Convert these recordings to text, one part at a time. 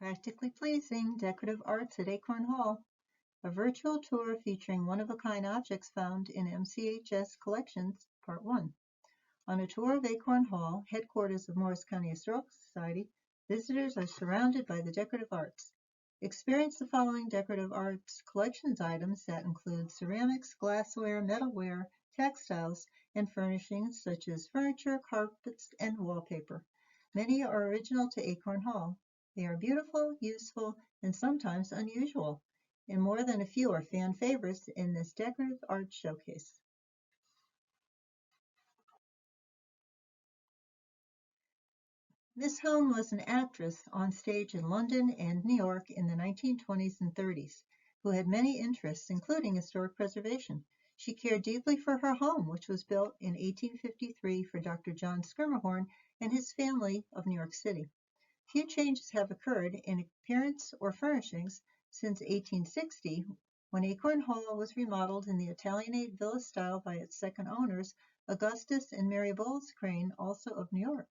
Practically Pleasing Decorative Arts at Acorn Hall, a virtual tour featuring one-of-a-kind objects found in MCHS collections, Part 1. On a tour of Acorn Hall, headquarters of Morris County Historical Society, visitors are surrounded by the decorative arts. Experience the following decorative arts collections items that include ceramics, glassware, metalware, textiles, and furnishings such as furniture, carpets, and wallpaper. Many are original to Acorn Hall. They are beautiful, useful, and sometimes unusual, and more than a few are fan favorites in this decorative art showcase. Miss Hone was an actress on stage in London and New York in the 1920s and 30s, who had many interests, including historic preservation. She cared deeply for her home, which was built in 1853 for Dr. John Skirmerhorn and his family of New York City. Few changes have occurred in appearance or furnishings since 1860, when Acorn Hall was remodeled in the Italianate villa style by its second owners, Augustus and Mary Bowles Crane, also of New York.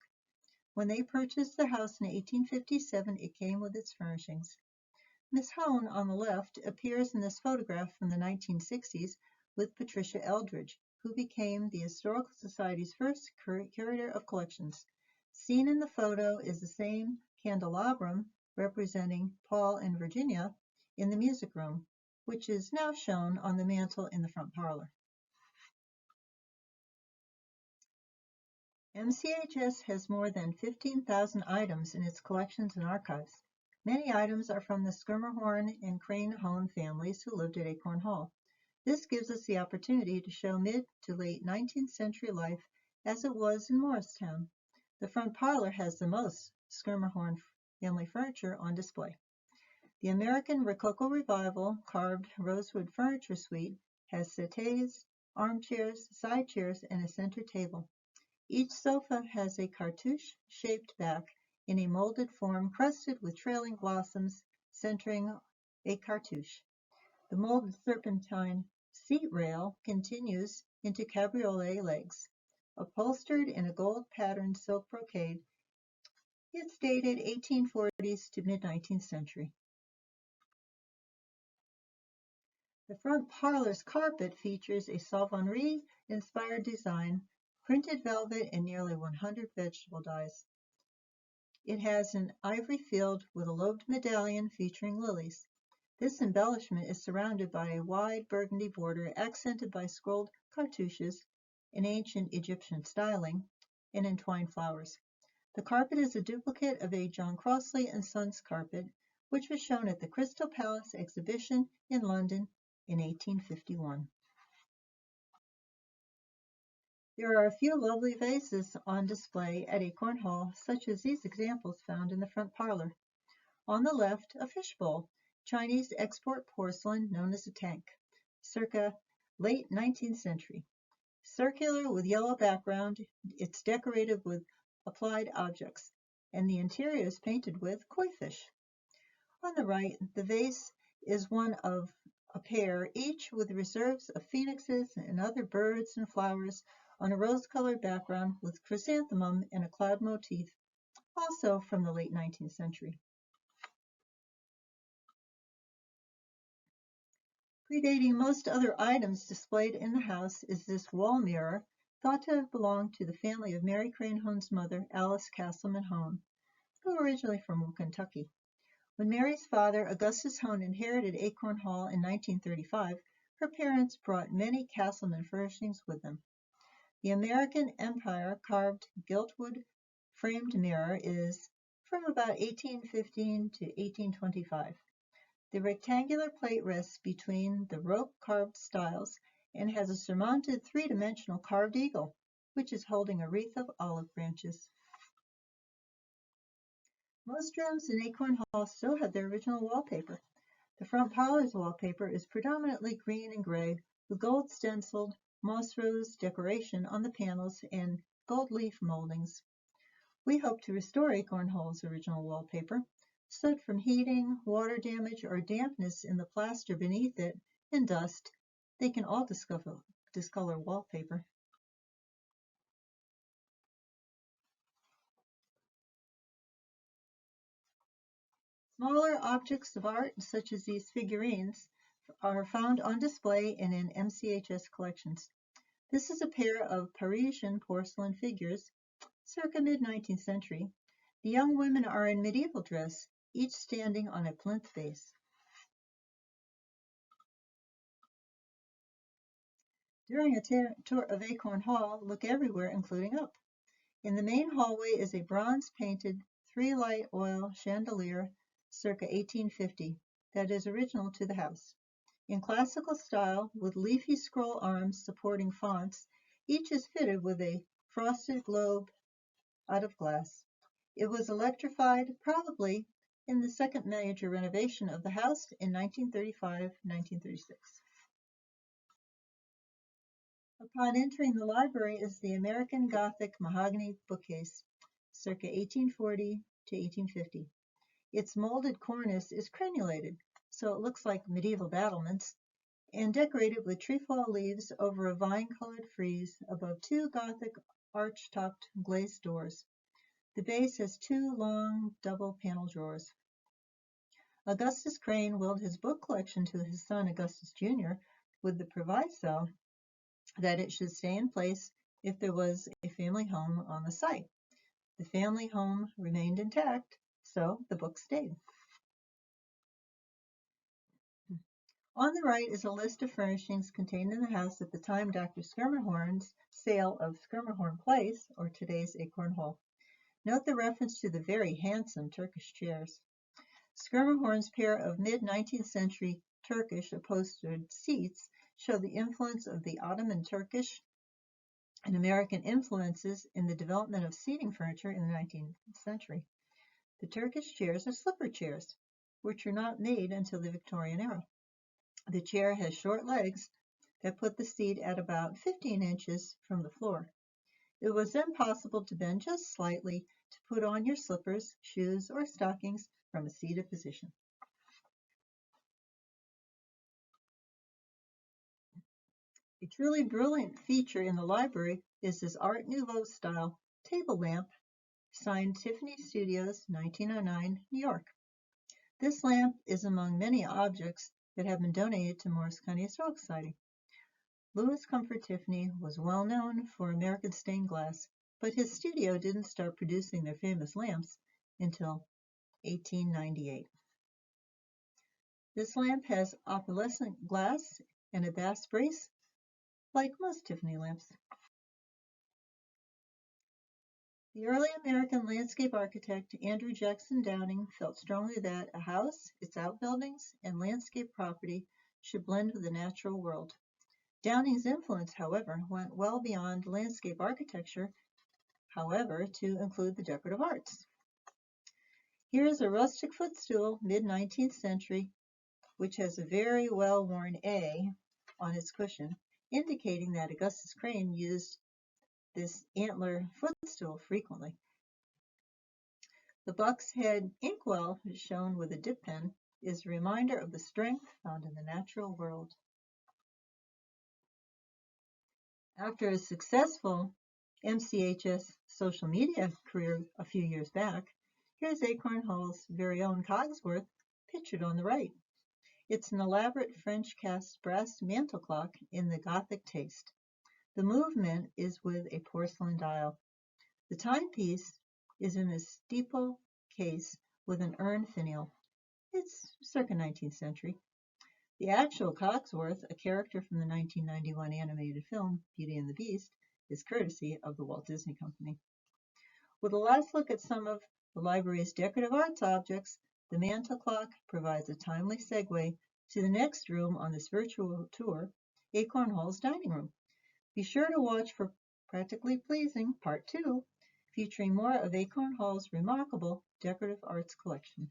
When they purchased the house in 1857, it came with its furnishings. Miss Hone, on the left, appears in this photograph from the 1960s with Patricia Eldridge, who became the Historical Society's first curator of collections. Seen in the photo is the same candelabrum representing Paul and Virginia in the music room, which is now shown on the mantel in the front parlor. MCHS has more than 15,000 items in its collections and archives. Many items are from the Skirmerhorn and Crane-Hone families who lived at Acorn Hall. This gives us the opportunity to show mid to late 19th century life as it was in Morristown. The front parlor has the most Skirmerhorn family furniture on display. The American Rococo Revival carved rosewood furniture suite has settees, armchairs, side chairs, and a center table. Each sofa has a cartouche-shaped back in a molded form crusted with trailing blossoms centering a cartouche. The molded serpentine seat rail continues into cabriolet legs. Upholstered in a gold-patterned silk brocade, it's dated 1840s to mid-19th century. The front parlor's carpet features a Savonnerie-inspired design, printed velvet, and nearly 100 vegetable dyes. It has an ivory field with a lobed medallion featuring lilies. This embellishment is surrounded by a wide burgundy border accented by scrolled cartouches in ancient Egyptian styling and entwined flowers. The carpet is a duplicate of a John Crossley and Sons carpet, which was shown at the Crystal Palace exhibition in London in 1851. There are a few lovely vases on display at Acorn Hall, such as these examples found in the front parlor. On the left, a fishbowl, Chinese export porcelain known as a tank, circa late 19th century. Circular with yellow background, it's decorated with applied objects, and the interior is painted with koi fish. On the right, the vase is one of a pair, each with reserves of phoenixes and other birds and flowers on a rose-colored background with chrysanthemum and a cloud motif, also from the late 19th century. Predating most other items displayed in the house is this wall mirror, thought to have belonged to the family of Mary Crane-Hone's mother, Alice Castleman Hone, who were originally from Kentucky. When Mary's father, Augustus Hone, inherited Acorn Hall in 1935, her parents brought many Castleman furnishings with them. The American Empire carved giltwood framed mirror is from about 1815 to 1825. The rectangular plate rests between the rope carved stiles and has a surmounted three-dimensional carved eagle, which is holding a wreath of olive branches. Most rooms in Acorn Hall still have their original wallpaper. The front parlor's wallpaper is predominantly green and gray, with gold stenciled moss rose decoration on the panels and gold leaf moldings. We hope to restore Acorn Hall's original wallpaper. Soot from heating, water damage, or dampness in the plaster beneath it, and dust, they can all discolor wallpaper. Smaller objects of art, such as these figurines, are found on display and in MCHS collections. This is a pair of Parisian porcelain figures, circa mid-19th century. The young women are in medieval dress, each standing on a plinth base. During a tour of Acorn Hall, look everywhere, including up. In the main hallway is a bronze-painted three-light oil chandelier circa 1850 that is original to the house. In classical style, with leafy scroll arms supporting fonts, each is fitted with a frosted globe out of glass. It was electrified probably in the second major renovation of the house in 1935-1936. Upon entering the library is the American Gothic mahogany bookcase, circa 1840 to 1850. Its molded cornice is crenulated, so it looks like medieval battlements, and decorated with trefoil leaves over a vine-colored frieze above two Gothic arch-topped glazed doors. The base has two long double-panel drawers. Augustus Crane willed his book collection to his son Augustus Jr. with the proviso that it should stay in place if there was a family home on the site. The family home remained intact, so the book stayed. On the right is a list of furnishings contained in the house at the time Dr. Schermerhorn's sale of Schermerhorn Place, or today's Acorn Hall. Note the reference to the very handsome Turkish chairs. Schermerhorn's pair of mid-19th century Turkish upholstered seats show the influence of the Ottoman Turkish and American influences in the development of seating furniture in the 19th century. The Turkish chairs are slipper chairs, which were not made until the Victorian era. The chair has short legs that put the seat at about 15 inches from the floor. It was then possible to bend just slightly to put on your slippers, shoes, or stockings from a seated position. A truly brilliant feature in the library is this Art Nouveau style table lamp, signed Tiffany Studios, 1909, New York. This lamp is among many objects that have been donated to Morris County Historical Society. Louis Comfort Tiffany was well known for American stained glass, but his studio didn't start producing their famous lamps until 1898. This lamp has opalescent glass and a bass brace, like most Tiffany lamps. The early American landscape architect Andrew Jackson Downing felt strongly that a house, its outbuildings, and landscape property should blend with the natural world. Downing's influence, however, went well beyond landscape architecture, however, to include the decorative arts. Here is a rustic footstool, mid-19th century, which has a very well-worn A on its cushion, indicating that Augustus Crane used this antler footstool frequently. The Buck's Head inkwell, shown with a dip pen, is a reminder of the strength found in the natural world. After a successful MCHS social media career a few years back, here's Acorn Hall's very own Cogsworth, pictured on the right. It's an elaborate French cast brass mantel clock in the Gothic taste. The movement is with a porcelain dial. The timepiece is in a steeple case with an urn finial. It's circa 19th century. The actual Cogsworth, a character from the 1991 animated film Beauty and the Beast, is courtesy of the Walt Disney Company. With a last look at some of the library's decorative arts objects, the mantel clock provides a timely segue to the next room on this virtual tour, Acorn Hall's dining room. Be sure to watch for Practically Pleasing Part 2, featuring more of Acorn Hall's remarkable decorative arts collection.